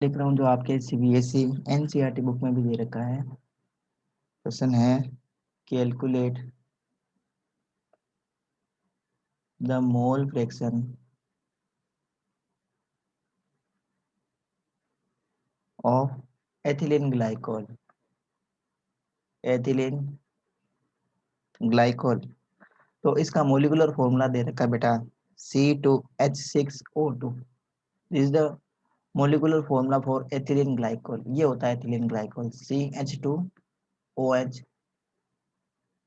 लिख रहा हूँ जो आपके सीबीएसई एनसीईआरटी बुक में भी दे रखा है। क्वेश्चन है calculate the mole fraction of ethylene glycol. Ethylene glycol, तो इसका मोलिकुलर फॉर्मूला दे रखा है बेटा C2H6O2। This is the molecular formula for ethylene glycol. ये होता है एथिलीन ग्लाइकोल CH2OH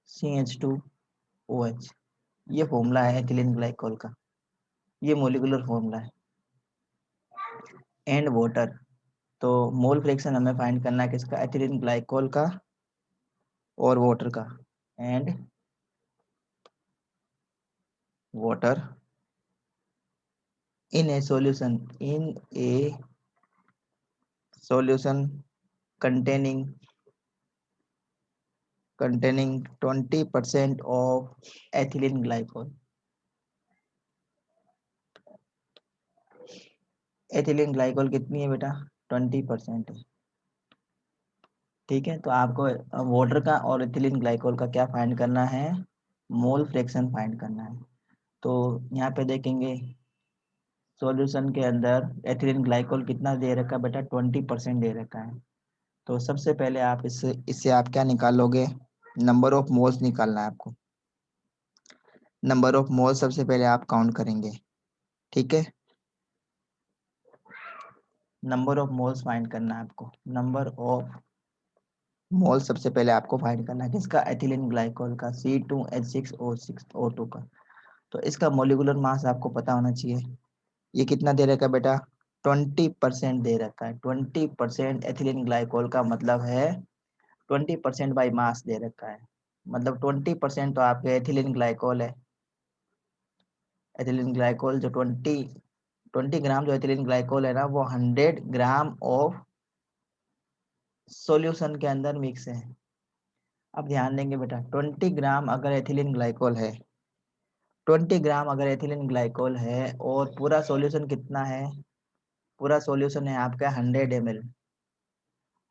CH2OH। ये फॉर्मूला है एथिलीन ग्लाइकोल का, ये मोलिकुलर फॉर्मूला है। एंड वाटर, तो मोल फ्रैक्शन हमें फाइंड करना है किसका, एथिलीन ग्लाइकोल का और वाटर का। And water in A solution, in A solution containing 20% of ethylene glycol। Ethylene glycol कितनी है बेटा, 20% है। ठीक है, तो आपको वाटर का और एथिलीन ग्लाइकोल का क्या फाइंड करना है, मोल फ्रैक्शन फाइंड करना है। तो यहाँ पे देखेंगे सॉल्यूशन के अंदर एथिलीन ग्लाइकोल कितना दे रखा है बेटा, 20% दे रखा है। तो सबसे पहले आप इससे इससे आप क्या निकालोगे, नंबर ऑफ मोल्स निकालना है आपको। नंबर ऑफ मोल्स सबसे पहले आप काउंट करेंगे। ठीक है, नंबर ऑफ मोल्स फाइंड करना है आपको। नंबर ऑफ मोल सबसे पहले आपको फाइंड करना है किसका, एथिलीन ग्लाइकोल का C2H6O6O2 का। तो इसका मोलिकुलर मास आपको पता होना चाहिए। ये कितना दे रखा है बेटा, 20% दे रखा है। 20% एथिलीन ग्लाइकोल का मतलब है 20% बाई मास दे रखा है, मतलब 20% तो आपके एथिलीन ग्लाइकोल है। एथिलीन ग्लाइकोल जो 20 ग्राम जो एथिलीन ग्लाइकोल है ना, वो 100 ग्राम ऑफ सॉल्यूशन के अंदर मिक्स है। अब ध्यान देंगे बेटा, 20 ग्राम अगर एथिलीन ग्लाइकोल है, 20 ग्राम अगर एथिलीन ग्लाइकोल है और पूरा सॉल्यूशन कितना है, पूरा सॉल्यूशन है आपका 100 ml।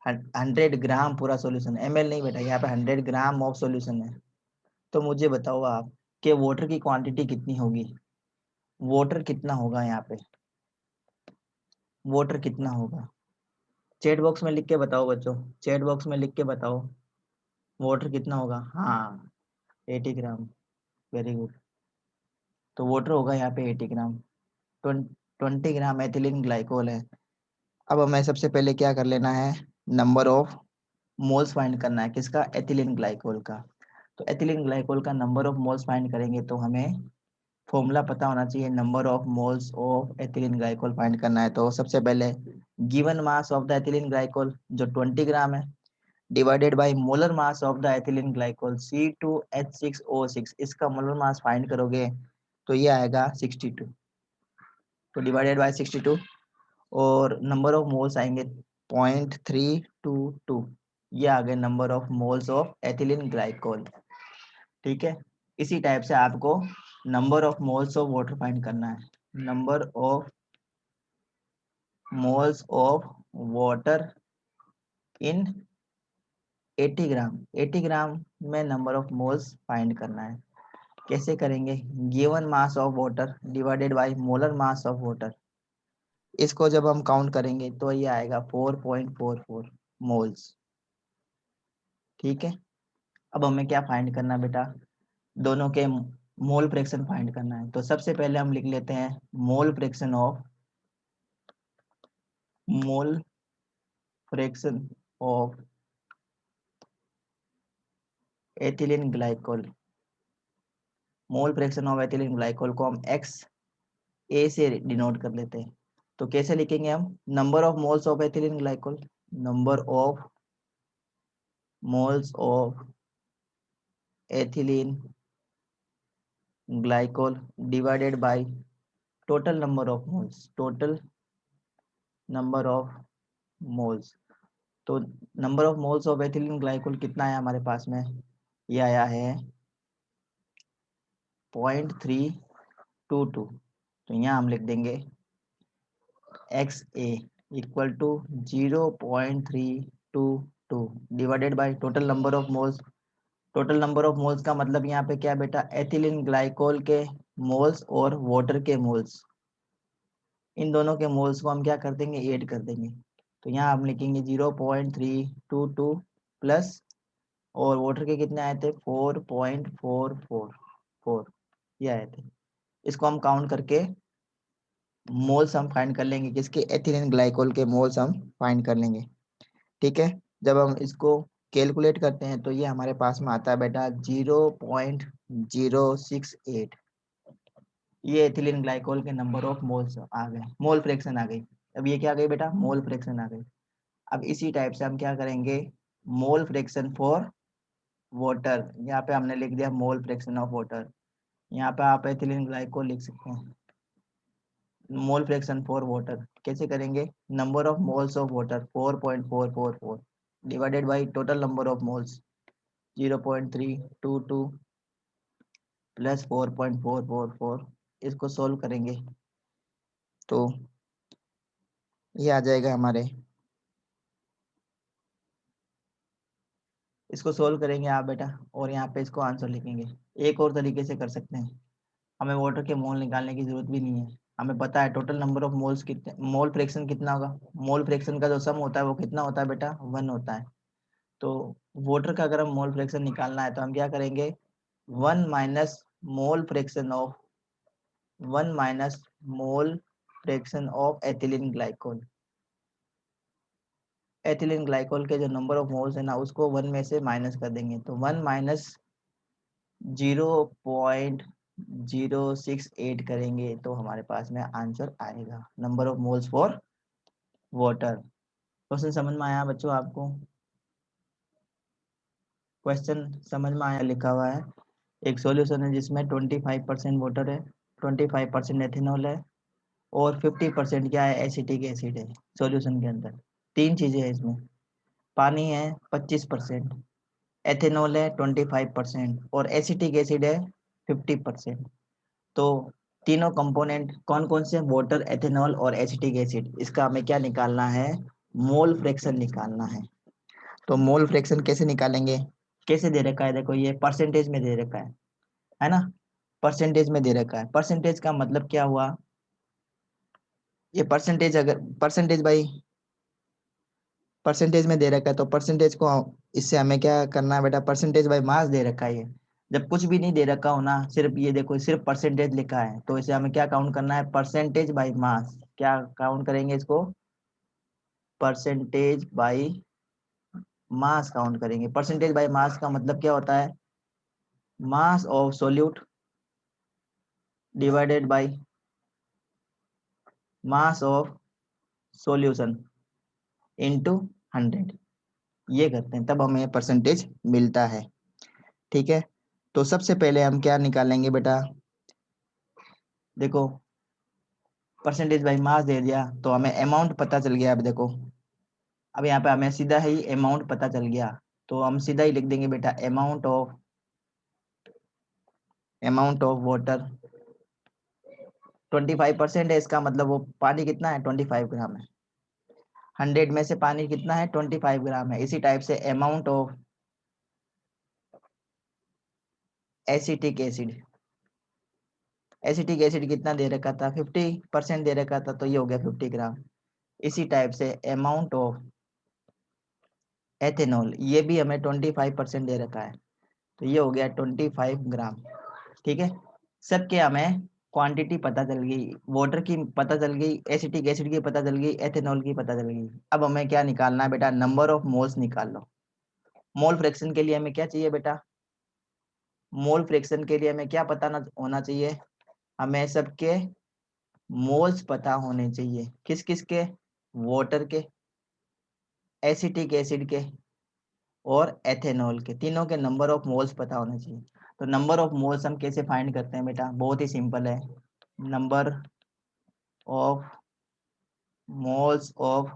100 ग्राम पूरा सॉल्यूशन, ml नहीं बेटा, यहाँ पे 100 ग्राम ऑफ सॉल्यूशन है। तो मुझे बताओ आप कि वाटर की क्वांटिटी कितनी होगी, वाटर कितना होगा यहाँ पे, वाटर कितना होगा। चैट बॉक्स में लिख के बताओ बच्चों, चैट बॉक्स में लिख के बताओ वाटर कितना होगा। हाँ, 80 ग्राम, वेरी गुड। तो वाटर होगा यहाँ पे 80 ग्राम। 20 ग्राम एथिलीन ग्लाइकोल है। अब हमें सबसे पहले क्या कर लेना है, नंबर ऑफ मोल्स फाइंड करना है किसका, एथिलीन ग्लाइकोल का। तो एथिलीन ग्लाइकोल का नंबर ऑफ मोल्स फाइंड करेंगे तो हमें फॉर्मूला पता होना चाहिए। Number of moles of ethylene glycol find करना है तो सबसे पहले given mass of the ethylene glycol जो 20 ग्राम है, divided by molar mass of the ethylene glycol C2H6O6। इसका मोलर मास फाइंड करोगे तो ये आएगा 62, तो डिवाइडेड बाय 62 और नंबर ऑफ मोल्स आएंगे 0.322। ये आ गए number of moles of ethylene glycol. ठीक है, इसी टाइप से आपको number of moles of water find करना है। Number of moles of water in 80 ग्राम, 80 ग्राम में नंबर ऑफ मोल्स फाइंड करना है। कैसे करेंगे, given mass of water divided by molar mass of water. इसको जब हम काउंट करेंगे तो ये आएगा 4.44 मोल्स। ठीक है, अब हमें क्या फाइंड करना है बेटा, दोनों के मोल फ्रैक्शन फाइंड करना है। तो सबसे पहले हम लिख लेते हैं मोल fraction of, mole fraction of ethylene glycol. Mole fraction of ethylene glycol को हम एक्स ए से डिनोट कर लेते हैं। तो कैसे लिखेंगे हम, number of moles of ethylene glycol, number of moles of ethylene glycol divided by total number of moles, total number of moles. तो number of moles of ethylene glycol कितना है हमारे पास में, ये आया है 0.322। तो यहाँ हम लिख देंगे X A. Equal to 0.322 divided by total number of moles. Total number of moles का मतलब यहाँ पे क्या है बेटा, एथिलीन ग्लाइकोल के मोल्स और वाटर के मोल्स, इन दोनों के मोल्स को हम क्या कर देंगे, ऐड कर देंगे। तो यहाँ हम लिखेंगे 0.322 प्लस, और वाटर के कितने आए थे, 4.444, ये आए थे। इसको हम काउंट करके मोल्स हम फाइंड कर लेंगे, किसके, एथिलीन ग्लाइकोल के मोल्स हम फाइंड कर लेंगे। ठीक है, जब हम इसको कैलकुलेट करते हैं तो ये हमारे पास में आता है बेटा 0.068। ये एथिलीन ग्लाइकोल के नंबर ऑफ मोल्स आ गए, मोल फ्रैक्शन आ गई। अब ये क्या आ गई बेटा, मोल फ्रैक्शन आ गई। अब इसी टाइप से हम क्या करेंगे, मोल फ्रैक्शन फॉर वाटर, यहाँ पे हमने लिख दिया मोल फ्रैक्शन ऑफ वाटर। यहाँ पे आप एथिलीन ग्लाइकोल लिख सकते हैं, मोल फ्रैक्शन फॉर वाटर कैसे करेंगे, number of moles of water 4.444 divided by total number of moles 0.322 plus 4.444, इसको सोल्व करेंगे तो ये आ जाएगा हमारे, इसको सोल्व करेंगे आप बेटा, और यहाँ पे इसको आंसर लिखेंगे। एक और तरीके से कर सकते हैं, हमें वाटर के मोल निकालने की जरूरत भी नहीं है, हमें पता है टोटल नंबर ऑफ मोल्स कितने, मोल फ्रैक्शन कितना होगा, मोल फ्रैक्शन का जो सम होता है वो कितना होता है बेटा, 1 होता है। तो वाटर का अगर हम मोल फ्रैक्शन निकालना है तो हम क्या करेंगे, 1 minus mole fraction of 1 minus mole fraction of ethylene glycol. Ethylene glycol के जो नंबर ऑफ मोल्स है ना, उसको 1 में से माइनस कर देंगे, तो 1 माइनस 0.068 करेंगे तो हमारे पास में आंसर आएगा, number of moles for water. Question समझ में आया बच्चों आपको, क्वेश्चन समझ में आया, लिखा हुआ है एक सॉल्यूशन है जिसमें 25% वाटर है, 25% एथेनॉल है, और 50% क्या है, एसिटिक एसिड है सॉल्यूशन के अंदर। तीन चीजें हैं इसमें, पानी है 25%, एथेनॉल है 25% और एसिटिक एसिड है 50%। तो तीनों कंपोनेंट कौन कौन से, वाटर, एथेनॉल और एसिटिक एसिड, इसका हमें क्या निकालना है, मोल फ्रैक्शन निकालना है। तो मोल फ्रैक्शन कैसे निकालेंगे, कैसे दे रखा है, देखो ये परसेंटेज में दे रखा है ना, परसेंटेज में दे रखा है। परसेंटेज का मतलब क्या हुआ, ये परसेंटेज, अगर परसेंटेज बाई परसेंटेज में दे रखा है तो परसेंटेज को इससे हमें क्या करना है बेटा, परसेंटेज बाई मास दे रखा है ये। जब कुछ भी नहीं दे रखा हो ना, सिर्फ ये देखो सिर्फ परसेंटेज लिखा है, तो इसे हमें क्या काउंट करना है, परसेंटेज बाई मास। क्या काउंट करेंगे इसको, परसेंटेज बाई मास काउंट करेंगे। परसेंटेज बाई मास का मतलब क्या होता है, mass of solute divided by mass of solution into 100, ये करते हैं तब हमें परसेंटेज मिलता है। ठीक है, तो सबसे पहले हम क्या निकालेंगे बेटा, देखो परसेंटेज बाई मास दे दिया तो हमें अमाउंट पता चल गया। अब देखो, अब यहाँ पे हमें सीधा ही अमाउंट पता चल गया, तो हम सीधा ही लिख देंगे बेटा, अमाउंट ऑफ वाटर 25% है, इसका मतलब वो पानी कितना है, 25 ग्राम है। 100 में से पानी कितना है, 25 ग्राम है। इसी टाइप से amount of acetic acid, acetic acid कितना दे रखा था, 50% दे रखा था, तो ये हो गया 50 ग्राम। इसी टाइप से अमाउंट ऑफ एथेनॉल, ये भी हमें 25% दे रखा है, तो ये हो गया 25 ग्राम। ठीक है, सबके हमें क्वांटिटी पता चल गई, वाटर की पता चल गई, एसिटिक एसिड की पता चल गई, एथेनॉल की पता चल गई। अब हमें क्या निकालना है बेटा, नंबर ऑफ मोल्स निकाल लो। मोल फ्रैक्शन के लिए हमें क्या चाहिए बेटा, मोल फ्रैक्शन के लिए हमें क्या पता होना चाहिए, हमें सबके मोल्स पता होने चाहिए, किस किस के, वाटर के, एसिटिक एसिड के और एथेनॉल के, तीनों के नंबर ऑफ मोल्स पता होने चाहिए। तो नंबर ऑफ मोल्स हम कैसे फाइंड करते हैं बेटा, बहुत ही सिंपल है, number of moles of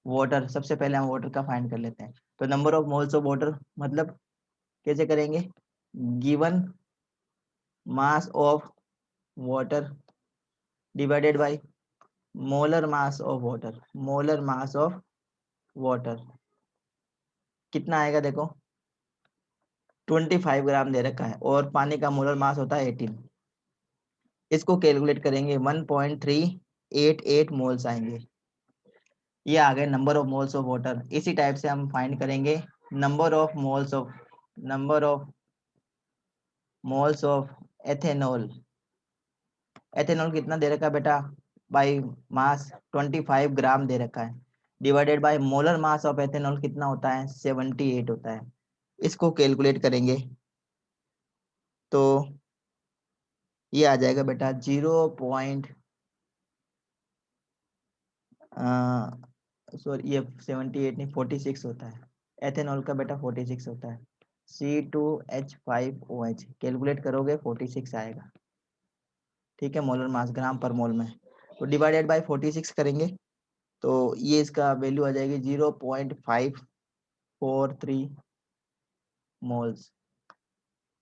water, सबसे पहले हम वाटर का फाइंड कर लेते हैं। तो number of moles of water मतलब कैसे करेंगे, given mass of water divided by molar mass of water, molar mass of water कितना आएगा देखो, 25 ग्राम दे रखा है और पानी का मोलर मास होता है 18। इसको कैलकुलेट करेंगे 1.388 मोल्स आएंगे। ये आ गए number of moles of water. इसी टाइप से हम फाइंड करेंगे number of moles of ethanol. Ethanol कितना दे रखा है बेटा, बाई मास 25 ग्राम दे रखा है, divided by molar mass of ethanol कितना होता है, 78 होता है। इसको कैलकुलेट करेंगे तो ये आ जाएगा बेटा ये 78 नहीं 46 होता है। एथेनॉल का बेटा 46 होता है। C2H5OH कैलकुलेट करोगे 46 आएगा। ठीक है, मोलर मास ग्राम पर मोल में, तो डिवाइडेड बाय 46 करेंगे तो ये इसका वैल्यू आ जाएगी 0.543 मोल्स।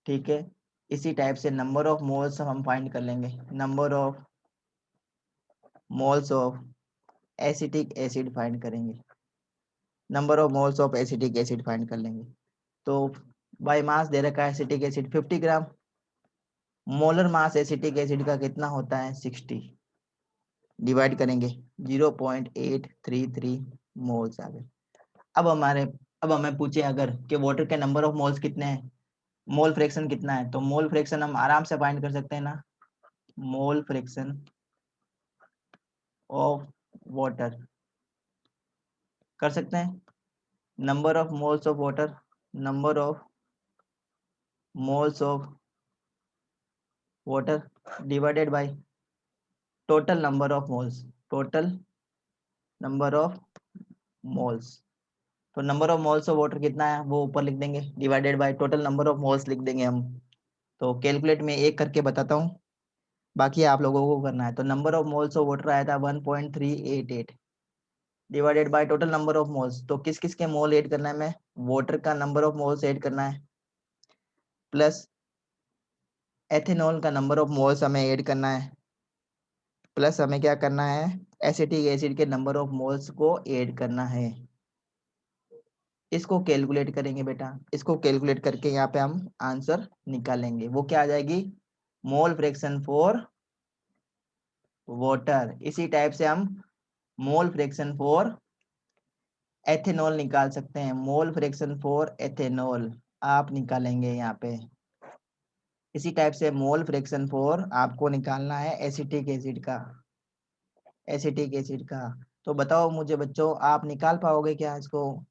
ठीक है, इसी टाइप से नंबर ऑफ मोल्स हम फाइंड कर लेंगे, number of moles of acetic acid find करेंगे, number of moles of acetic acid find कर लेंगे। तो बाय मास दे रखा है acetic acid 50 gram, molar mass acetic acid का कितना होता है 60, डिवाइड करेंगे 0.833 मोल्स आ गए। अब हमें पूछे अगर कि वाटर के नंबर ऑफ मोल्स कितने हैं, मोल फ्रैक्शन कितना है, तो मोल फ्रैक्शन हम आराम से फाइंड कर सकते हैं ना, मोल फ्रैक्शन ऑफ वाटर कर सकते हैं, number of moles of water, number of moles of water divided by total number of moles, total number of moles. तो number of moles of water कितना है वो ऊपर लिख देंगे, divided by total number of moles लिख देंगे हम। तो कैलकुलेट में एक करके बताता हूँ, बाकी आप लोगों को करना है। तो number of moles of water आया था 1.388 divided by total number of moles. तो किस किस के मोल ऐड करना है, मैं वाटर का नंबर ऑफ मोल्स ऐड करना है, प्लस एथेनॉल का नंबर ऑफ मोल्स हमें ऐड करना है, प्लस हमें क्या करना है, एसिटिक एसिड के नंबर ऑफ मोल्स को ऐड करना है। इसको कैलकुलेट करेंगे बेटा, इसको कैलकुलेट करके यहाँ पे हम आंसर निकालेंगे। वो क्या आ जाएगी, मोल फ्रैक्शन फॉर वाटर। इसी टाइप से हम मोल फ्रैक्शन फॉर एथेनॉल निकाल सकते हैं, मोल फ्रैक्शन फॉर एथेनॉल आप निकालेंगे यहाँ पे। इसी टाइप से मोल फ्रैक्शन फॉर आपको निकालना है एसिटिक एसिड का, एसिटिक एसिड का। तो बताओ मुझे बच्चों, आप निकाल पाओगे क्या इसको,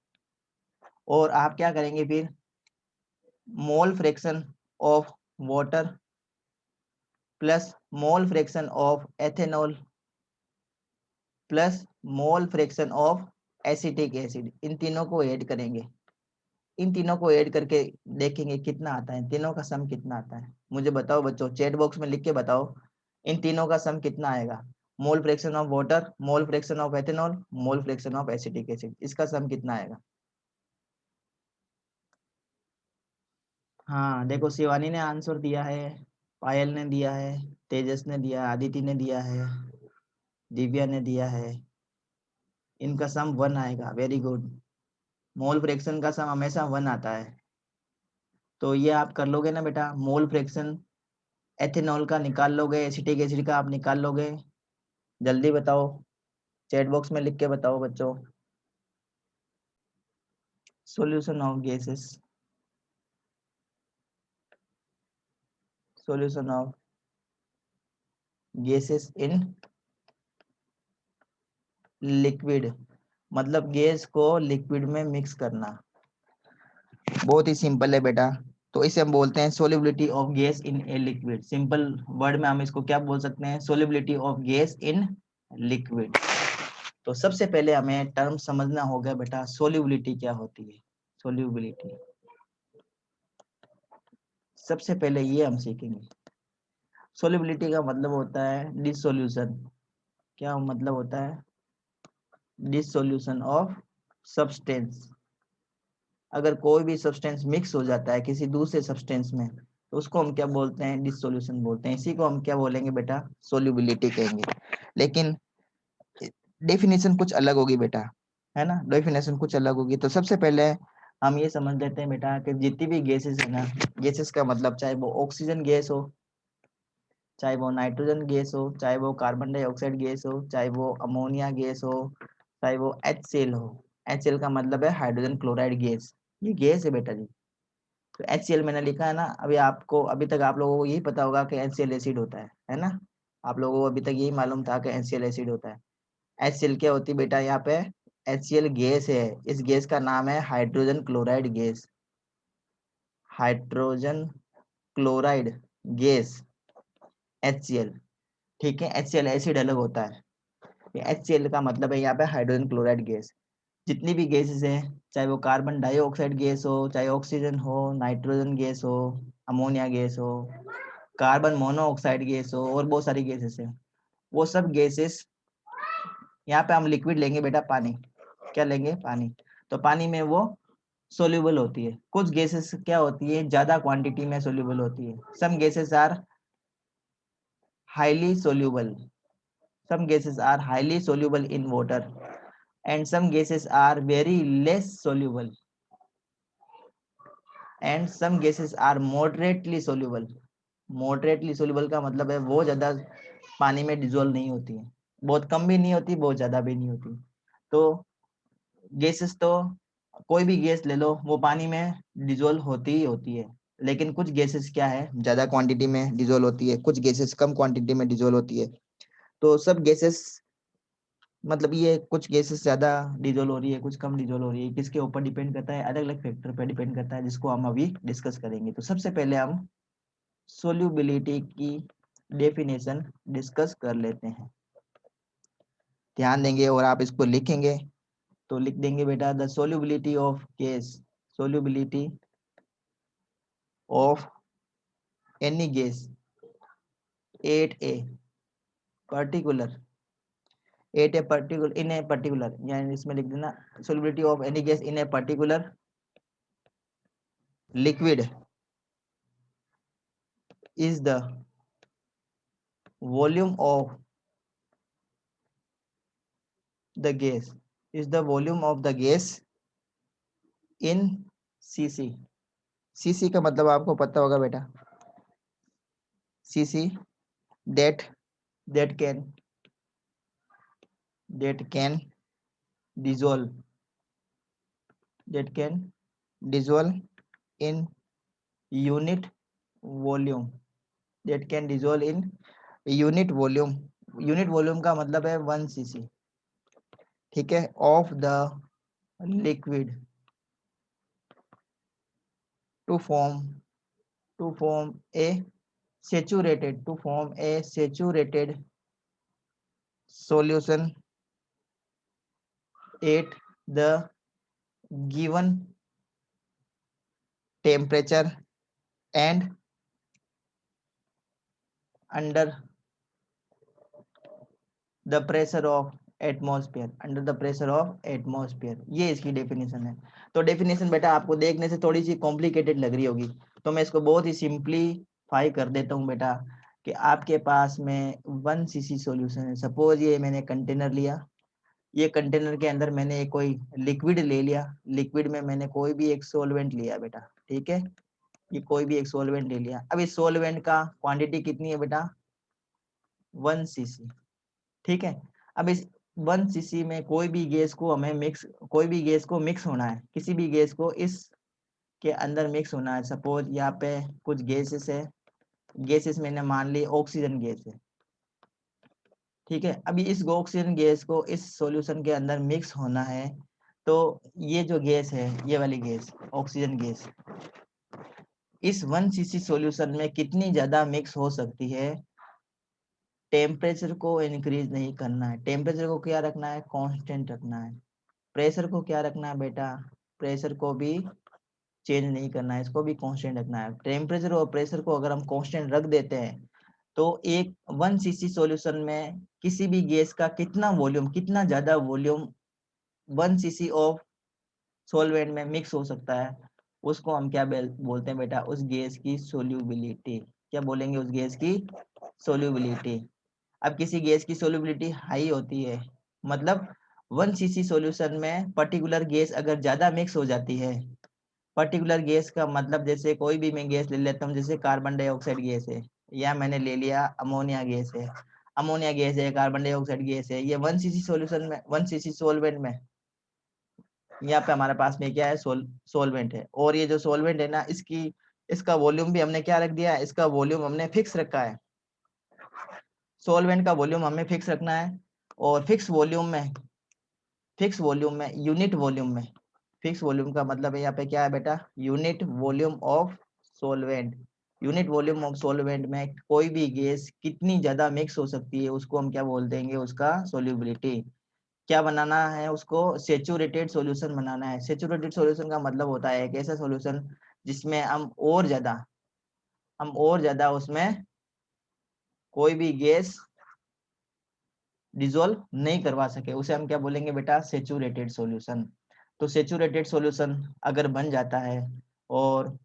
और आप क्या करेंगे फिर, mole fraction of water plus mole fraction of ethanol plus mole fraction of acetic acid, इन तीनों को ऐड करेंगे। इन तीनों को ऐड करके देखेंगे कितना आता है, तीनों का सम कितना आता है। मुझे बताओ बच्चों, चैट बॉक्स में लिख के बताओ इन तीनों का सम कितना आएगा, मोल fraction of water, mole fraction of ethanol, mole fraction of acetic acid, इसका सम कितना आएगा। हाँ देखो, शिवानी ने आंसर दिया है, पायल ने दिया है, तेजस ने दिया, आदिति ने दिया है, दिव्या ने दिया है। इनका सम 1 आएगा, वेरी गुड। मोल फ्रैक्शन का सम हमेशा 1 आता है। तो ये आप कर लोगे ना बेटा, मोल फ्रैक्शन एथेनॉल का निकाल लोगे, एसिटिक एसिड का आप निकाल लोगे। जल्दी बताओ, चैट बॉक्स में लिख के बताओ बच्चों। Solution of gases, solution of gases in liquid, मतलब गैस को लिक्विड में मिक्स करना। बहुत ही सिंपल है बेटा। तो इसे हम बोलते हैं solubility of gas in a liquid. Simple word में हम इसको क्या बोल सकते हैं, solubility of gas in liquid. तो सबसे पहले हमें टर्म समझना होगा बेटा, सोल्यूबिलिटी क्या होती है। सोल्यूबिलिटी सबसे पहले ये हम सीखेंगे। सोल्यूबिलिटी का मतलब होता है डिसोल्यूशन। क्या मतलब होता है, डिसोल्यूशन ऑफ सब्सटेंस। अगर कोई भी सब्सटेंस मिक्स हो जाता है किसी दूसरे सब्सटेंस में, तो उसको हम क्या बोलते हैं, डिसोल्यूशन बोलते हैं। इसी को हम क्या बोलेंगे बेटा, सोल्यूबिलिटी कहेंगे। लेकिन डेफिनेशन कुछ अलग होगी बेटा, है ना, डेफिनेशन कुछ अलग होगी। तो सबसे पहले हम ये समझ लेते हैं बेटा कि जितनी भी गैसेस है ना, गैसेस का मतलब चाहे वो ऑक्सीजन गैस हो, चाहे वो नाइट्रोजन गैस हो, चाहे वो कार्बन डाइऑक्साइड गैस हो, चाहे वो अमोनिया गैस हो, चाहे वो HCl हो। HCl का मतलब है हाइड्रोजन क्लोराइड गैस, ये गैस है बेटा जी। तो HCl मैंने लिखा है ना, अभी तक आप लोगों को यही पता होगा कि HCl एसिड होता है ना। आप लोगों को अभी तक यही मालूम था कि HCl एसिड होता है। HCl क्या होती है बेटा, यहाँ पे HCl गैस है, इस गैस का नाम है hydrogen chloride gas, hydrogen chloride gas HCl। ठीक है, HCl एसिड अलग होता है, HCl का मतलब है यहाँ पे हाइड्रोजन क्लोराइड गैस। जितनी भी गैसेस हैं, चाहे वो कार्बन डाइऑक्साइड गैस हो, चाहे ऑक्सीजन हो, नाइट्रोजन गैस हो, अमोनिया गैस हो, कार्बन मोनोऑक्साइड गैस हो, और बहुत सारी गैसेस हैं, वो सब गैसेस, यहाँ पे हम लिक्विड लेंगे बेटा, पानी। क्या लेंगे? पानी। तो पानी में वो सोल्यूबल होती है। कुछ गैसेस क्या होती है, ज्यादा क्वांटिटी में सोल्यूबल होती है। Some gases are highly soluble, some gases are highly soluble in water and some gases are very less soluble and some gases are moderately soluble। moderately soluble का मतलब है वो ज्यादा पानी में डिजोल्व नहीं होती है, बहुत कम भी नहीं होती, बहुत ज्यादा भी नहीं होती। तो गैसेस तो कोई भी गैस ले लो, वो पानी में डिजोल्व होती ही होती है। लेकिन कुछ गैसेस क्या है, ज्यादा क्वांटिटी में डिजोल्व होती है, कुछ गैसेस कम क्वांटिटी में डिजोल्व होती है। तो सब गैसेस, मतलब ये कुछ गैसेस ज्यादा डिजोल्व हो रही है, कुछ कम डिजोल्व हो रही है, किसके ऊपर डिपेंड करता है, अलग अलग फैक्टर पर डिपेंड करता है, जिसको हम अभी डिस्कस करेंगे। तो सबसे पहले हम सोल्यूबिलिटी की डेफिनेशन डिस्कस कर लेते हैं, ध्यान देंगे और आप इसको लिखेंगे। तो लिख देंगे बेटा, the solubility of gas, solubility of any gas at a particular, at a particular, in a particular, यानी इसमें लिख देना solubility of any gas in a particular liquid is the volume of the gas, is the volume of the gas in cc। cc का मतलब आपको पता होगा बेटा, cc, that that can that can dissolve, that can dissolve in unit volume, that can dissolve in unit volume। unit volume का मतलब है 1 cc, ठीक है, of the liquid to form to form a saturated, to form a saturated solution at the given temperature and under the pressure of atmosphere, under the pressure of atmosphere, ये इसकी definition है। तो definition बेटा आपको देखने से थोड़ी सी complicated लग रही होगी, तो मैं इसको बहुत ही सिंपलीफाई कर देता हूँ बेटा, कि आपके पास में 1 cc सॉल्यूशन है। सपोज ये मैंने कंटेनर लिया, ये कंटेनर के अंदर मैंने कोई लिक्विड ले लिया, लिक्विड में मैंने कोई भी एक सोलवेंट लिया बेटा, ठीक है, ये कोई भी एक सोलवेंट ले लिया। अब इस सोलवेंट का क्वांटिटी कितनी है बेटा, 1 cc, ठीक है। अब इस 1 cc में कोई भी गैस को हमें मिक्स, कोई भी गैस को मिक्स होना है, किसी भी गैस को इस के अंदर मिक्स होना है। सपोज यहाँ पे कुछ गैसेस है, गैसेस मैंने मान ली ऑक्सीजन गैस है, ठीक है। अभी इस ऑक्सीजन गैस को इस सॉल्यूशन के अंदर मिक्स होना है, तो ये जो गैस है, ये वाली गैस ऑक्सीजन गैस, इस 1 cc सॉल्यूशन में कितनी ज्यादा मिक्स हो सकती है, टेम्परेचर को इंक्रीज नहीं करना है, टेम्परेचर को क्या रखना है, कांस्टेंट रखना है। प्रेशर को क्या रखना है बेटा, प्रेशर को भी चेंज नहीं करना है, इसको भी कांस्टेंट रखना है। टेम्परेचर और प्रेशर को अगर हम कांस्टेंट रख देते हैं, तो एक 1 cc सॉल्यूशन में किसी भी गैस का कितना वॉल्यूम, कितना ज्यादा वॉल्यूम 1 cc ऑफ सॉल्वेंट में मिक्स हो सकता है, उसको हम क्या बोलते हैं बेटा, उस गैस की सोल्यूबिलिटी। क्या बोलेंगे, उस गैस की सोल्यूबिलिटी। अब किसी गैस की सोल्यूबिलिटी हाई होती है, मतलब 1 cc सॉल्यूशन में पर्टिकुलर गैस अगर ज्यादा मिक्स हो जाती है, पर्टिकुलर गैस का मतलब जैसे कोई भी मैं गैस ले लेता हूँ, जैसे कार्बन डाइऑक्साइड गैस है, या मैंने ले लिया अमोनिया गैस है, अमोनिया गैस है, कार्बन डाइऑक्साइड गैस है, ये 1 cc सॉल्यूशन में, 1 cc सॉल्वेंट में, यहाँ पे हमारे पास में क्या है, सोलवेंट है। और ये जो सोलवेंट है ना, इसका वॉल्यूम भी हमने क्या रख दिया है, इसका वॉल्यूम हमने फिक्स रखा है। सोलवेंट का वॉल्यूम हमें फिक्स रखना है, और फिक्स वॉल्यूम का मतलब है यहाँ पे क्या है बेटा, unit volume of solvent. Unit volume of solvent में कोई भी गैस कितनी ज्यादा मिक्स हो सकती है उसको हम क्या बोल देंगे, उसका सोल्यूबिलिटी। क्या बनाना है उसको, सेचुरेटेड सॉल्यूशन बनाना है। सेचुरेटेड सॉल्यूशन का मतलब होता है एक ऐसा सॉल्यूशन जिसमें हम और ज्यादा उसमें कोई भी गैस डिजोल्व नहीं करवा सके, उसे हम क्या बोलेंगे बेटा, सेचुरेटेड सॉल्यूशन। तो सेचुरेटेड सॉल्यूशन अगर बन जाता है, और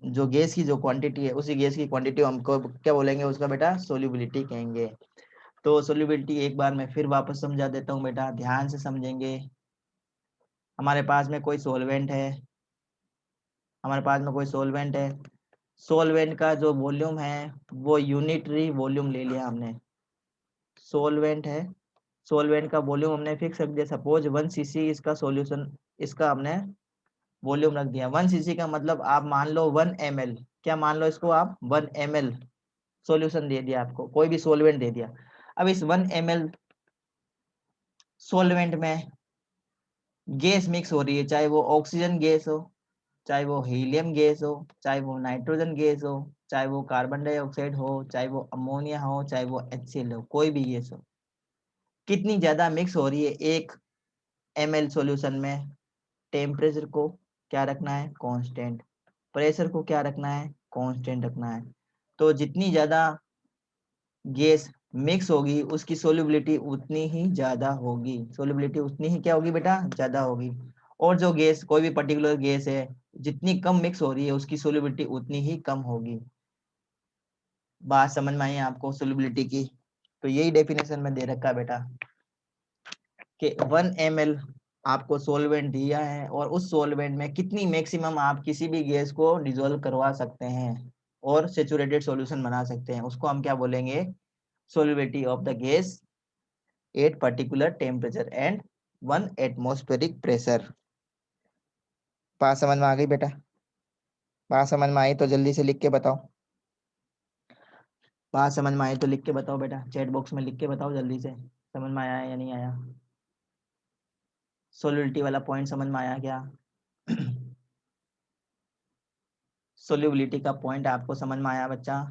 जो गैस की जो क्वांटिटी है, उसी गैस की क्वांटिटी हमको क्या बोलेंगे, उसका बेटा सोल्यूबिलिटी कहेंगे। तो सोल्यूबिलिटी एक बार मैं फिर वापस समझा देता हूँ बेटा, ध्यान से समझेंगे। हमारे पास में कोई सॉल्वेंट है, सोलवेंट का जो वॉल्यूम है वो यूनिटरी वॉल्यूम ले लिया हमने। सोलवेंट है, सोलवेंट का वॉल्यूम हमने फिक्स रख दिया, सपोज 1 cc इसका सॉल्यूशन, इसका हमने वॉल्यूम रख दिया 1 cc का मतलब आप मान लो 1 ml, क्या मान लो इसको आप 1 ml सॉल्यूशन दे दिया, आपको कोई भी सोलवेंट दे दिया। अब इस 1 ml सोलवेंट में गैस मिक्स हो रही है, चाहे वो ऑक्सीजन गैस हो, चाहे वो हीलियम गैस हो, चाहे वो नाइट्रोजन गैस हो, चाहे वो कार्बन डाइऑक्साइड हो, चाहे वो अमोनिया हो, चाहे वो HCl हो, कोई भी गैस हो, कितनी ज्यादा मिक्स हो रही है 1 ml सॉल्यूशन में, टेम्परेचर को क्या रखना है, कांस्टेंट। प्रेशर को क्या रखना है, कांस्टेंट रखना है। तो जितनी ज्यादा गैस मिक्स होगी उसकी सोल्यूबिलिटी उतनी ही ज्यादा होगी, सोल्यूबिलिटी उतनी ही क्या होगी बेटा, ज्यादा होगी। और जो गैस, कोई भी पर्टिकुलर गैस है, जितनी कम मिक्स हो रही है उसकी सोल्यूबिलिटी उतनी ही कम होगी। बात समझ में आई आपको सोल्यूबिलिटी की? तो यही डेफिनेशन में दे रखा है बेटा, कि 1 ml आपको सोलवेंट दिया है, और उस सोलवेंट में कितनी मैक्सिमम आप किसी भी गैस को डिसॉल्व करवा सकते हैं और सेचुरेटेड सॉल्यूशन बना सकते हैं, उसको हम क्या बोलेंगे, solubility of the gas at particular temperature and 1 atmospheric pressure। बात समझ में आ गई बेटा? बात समझ में आई तो जल्दी से लिख के बताओ, बात समझ में आई तो लिख के बताओ बेटा, चैट बॉक्स में लिख के बताओ जल्दी से, समझ में आया या नहीं आया, सोल्युबिलिटी वाला पॉइंट समझ में आया क्या? सोल्युबिलिटी का पॉइंट आपको समझ में आया बच्चा?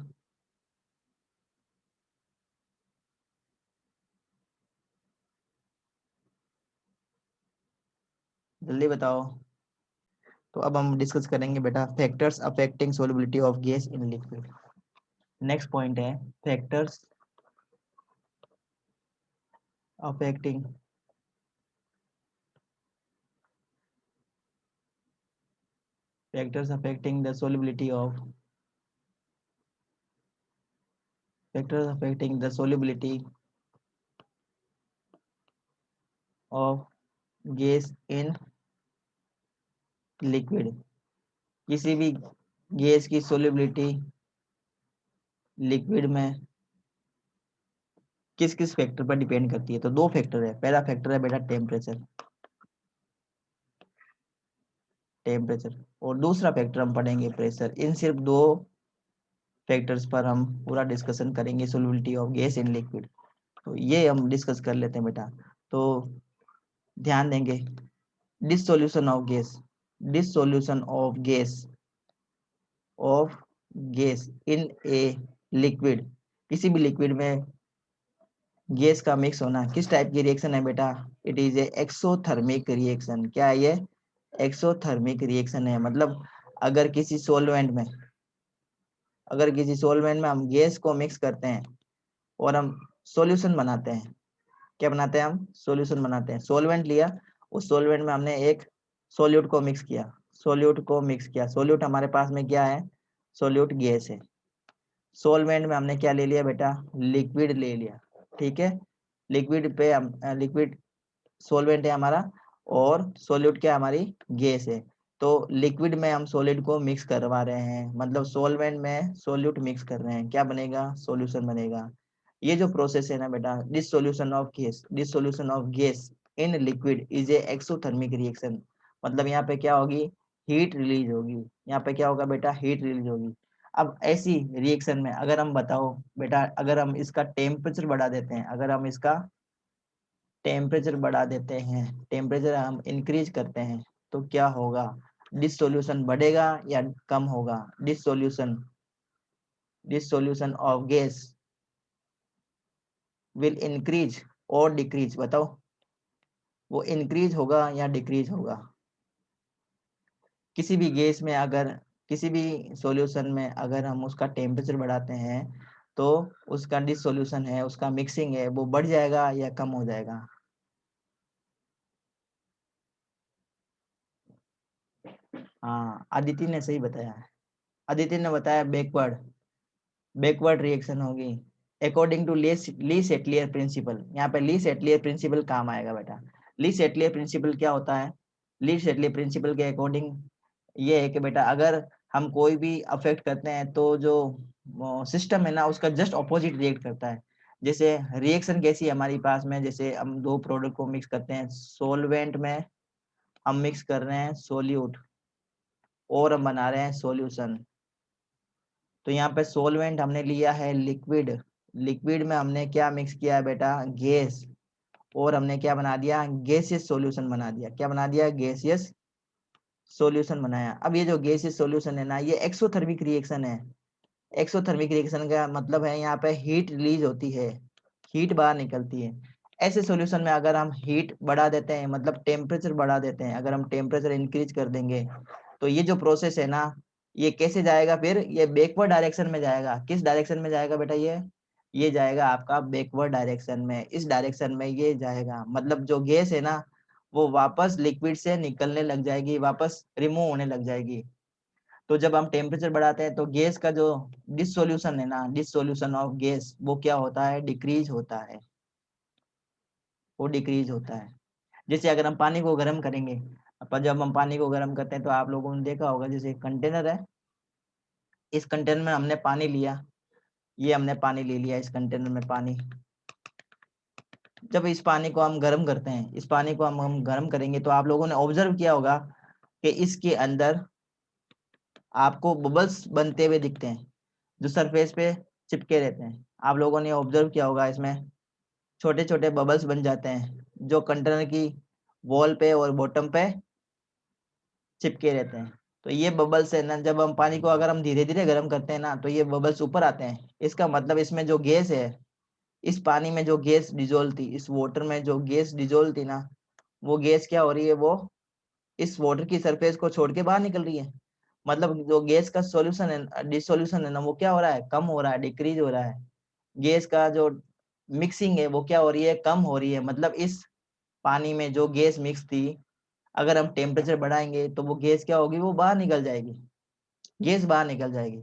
जल्दी बताओ। तो अब हम डिस्कस करेंगे बेटा factors affecting solubility of gas in liquid. Next point है factors affecting factors affecting the solubility of factors affecting the solubility of gas in liquid। किसी भी गैस की solubility लिक्विड में किस किस फैक्टर पर डिपेंड करती है, तो दो फैक्टर है। पहला फैक्टर है बेटा टेम्परेचर, टेम्परेचर, और दूसरा फैक्टर हम पढ़ेंगे प्रेशर। इन सिर्फ दो फैक्टर्स पर हम पूरा डिस्कशन करेंगे solubility of gas in liquid. तो ये हम डिस्कस कर लेते हैं बेटा, तो ध्यान देंगे। Dissolution of gas, dissolution of gas in a liquid, किसी भी लिक्विड में गैस का मिक्स होना किस टाइप की रिएक्शन है बेटा, it is a exothermic reaction. क्या है ये, एक्सोथर्मिक रिएक्शन है। मतलब अगर किसी सॉल्वेंट में, हम गैस को मिक्स करते हैं और हम सॉल्यूशन बनाते हैं, क्या बनाते हैं हम, सॉल्यूशन बनाते हैं। सॉल्वेंट लिया, उस सॉल्वेंट में हमने एक सोल्यूट को मिक्स किया, सोल्यूट हमारे पास में क्या है, सोल्यूट गैस है। सॉल्वेंट में हमने क्या ले लिया बेटा, लिक्विड ले लिया, ठीक है। लिक्विड पे हम लिक्विड सॉल्वेंट है हमारा और सॉल्यूट क्या हमारी गैस है। तो लिक्विड में हम सॉलिड को मिक्स करवा रहे हैं, मतलब सॉल्वेंट में सॉल्यूट मिक्स कर रहे हैं, क्या बनेगा, सॉल्यूशन बनेगा। ये जो प्रोसेस है ना बेटा, dissolution of gas in liquid is a exothermic reaction. मतलब यहाँ पे क्या होगी, हीट रिलीज होगी। यहाँ पे क्या होगा बेटा, हीट रिलीज होगी। अब ऐसी रिएक्शन में अगर हम बताओ बेटा, अगर हम इसका टेम्परेचर बढ़ा देते हैं, अगर हम इसका टेम्परेचर बढ़ा देते हैं, टेम्परेचर हम इंक्रीज करते हैं, तो क्या होगा, डिसोल्यूशन बढ़ेगा या कम होगा, dissolution of gas will increase और डिक्रीज, बताओ वो इंक्रीज होगा या डिक्रीज होगा। किसी भी गैस में अगर, किसी भी सॉल्यूशन में अगर हम उसका टेम्परेचर बढ़ाते हैं तो उसका डिसोल्यूशन है, उसका मिक्सिंग है, वो बढ़ जाएगा या कम हो जाएगा। हाँ, अदिति ने सही बताया है। अदिति ने बताया बैकवर्ड रिएक्शन होगी अकॉर्डिंग टू ली सेटलियर प्रिंसिपल। यहाँ पे ली सेटलियर प्रिंसिपल काम आएगा बेटा। ली सेटलियर प्रिंसिपल क्या होता है, ली सेटलियर प्रिंसिपल के अकॉर्डिंग ये है कि बेटा अगर हम कोई भी अफेक्ट करते हैं तो जो सिस्टम है ना उसका जस्ट ऑपोजिट रिएक्ट करता है। जैसे रिएक्शन कैसी है हमारी पास में, जैसे हम दो प्रोडक्ट को मिक्स करते हैं, सोलवेंट में हम मिक्स कर रहे हैं सोल्यूट और हम बना रहे हैं सॉल्यूशन। तो यहाँ पे सोलवेंट हमने लिया है लिक्विड, लिक्विड में हमने क्या मिक्स किया है बेटा, गैस, और हमने क्या बना दिया, गैसियस सॉल्यूशन बना दिया। क्या बना दिया, गैसियस सॉल्यूशन बनाया। अब ये जो गैसियस सॉल्यूशन है ना, ये एक्सोथर्मिक रिएक्शन है। एक्सोथर्मिक रिएक्शन का मतलब है यहाँ पे हीट रिलीज होती है, हीट बाहर निकलती है। ऐसे सॉल्यूशन में अगर हम हीट बढ़ा देते हैं, मतलब टेम्परेचर बढ़ा देते हैं, अगर हम टेम्परेचर इंक्रीज कर देंगे तो ये जो प्रोसेस है ना, ये कैसे जाएगा, फिर ये बैकवर्ड डायरेक्शन में जाएगा। किस डायरेक्शन में जाएगा बेटा, ये जाएगा आपका बैकवर्ड डायरेक्शन में। इस डायरेक्शन में ये जाएगा, मतलब जो गैस है ना वो वापस लिक्विड से निकलने लग जाएगी, वापस रिमूव होने लग जाएगी। तो जब हम टेम्परेचर बढ़ाते हैं तो गैस का जो डिसोल्यूशन है ना, डिसोल्यूशन ऑफ गैस, वो क्या होता है, डिक्रीज होता है, वो डिक्रीज होता है। जैसे अगर हम पानी को गर्म करेंगे, पर जब हम पानी को गर्म करते हैं तो आप लोगों ने देखा होगा, जैसे कंटेनर है, इस कंटेनर में हमने पानी लिया, ये हमने पानी ले लिया, इस कंटेनर में पानी। जब इस पानी को हम गर्म करते हैं, इस पानी को हम गर्म करेंगे तो आप लोगों ने ऑब्जर्व किया होगा कि इसके अंदर आपको बबल्स बनते हुए दिखते हैं, जो सरफेस पे चिपके रहते हैं। आप लोगों ने ऑब्जर्व किया होगा, इसमें छोटे छोटे बबल्स बन जाते हैं जो कंटेनर की वॉल पे और बॉटम पे चिपके रहते हैं। तो ये बबल्स है ना, जब हम पानी को अगर हम धीरे धीरे गर्म करते हैं ना तो ये बबल्स ऊपर आते हैं। इसका मतलब इसमें जो गैस है, इस पानी में जो गैस डिजोल्व थी, इस वाटर में जो गैस डिजोल्व थी ना, वो गैस क्या हो रही है, वो इस वाटर की सरफेस को छोड़ के बाहर निकल रही है। मतलब जो गैस का सॉल्यूशन है, डिसोल्यूशन है ना, वो क्या हो रहा है, कम हो रहा है, डिक्रीज हो रहा है। गैस का जो मिक्सिंग है वो क्या हो रही है, कम हो रही है। मतलब इस पानी में जो गैस मिक्स थी, अगर हम टेम्परेचर बढ़ाएंगे तो वो गैस क्या होगी, वो बाहर निकल जाएगी, गैस बाहर निकल जाएगी।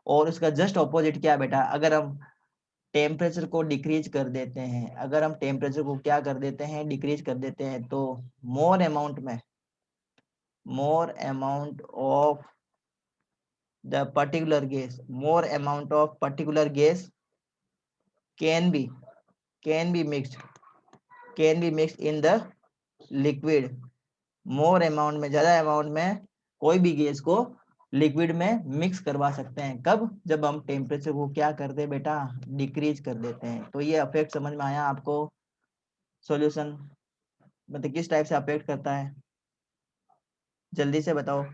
और उसका जस्ट ऑपोजिट क्या बेटा, अगर हम टेम्परेचर को डिक्रीज कर देते हैं, अगर हम टेम्परेचर को क्या कर देते हैं, डिक्रीज कर देते हैं, तो more amount of the particular gas, more amount of particular gas can be can be mixed in the liquid. More amount में, ज्यादा अमाउंट में कोई भी गैस को लिक्विड में मिक्स करवा सकते हैं। कब, जब हम टेम्परेचर को क्या कर दे बेटा, डिक्रीज कर देते हैं। तो ये अफेक्ट समझ में आया आपको, सॉल्यूशन मतलब किस टाइप से अफेक्ट करता है, जल्दी से बताओ।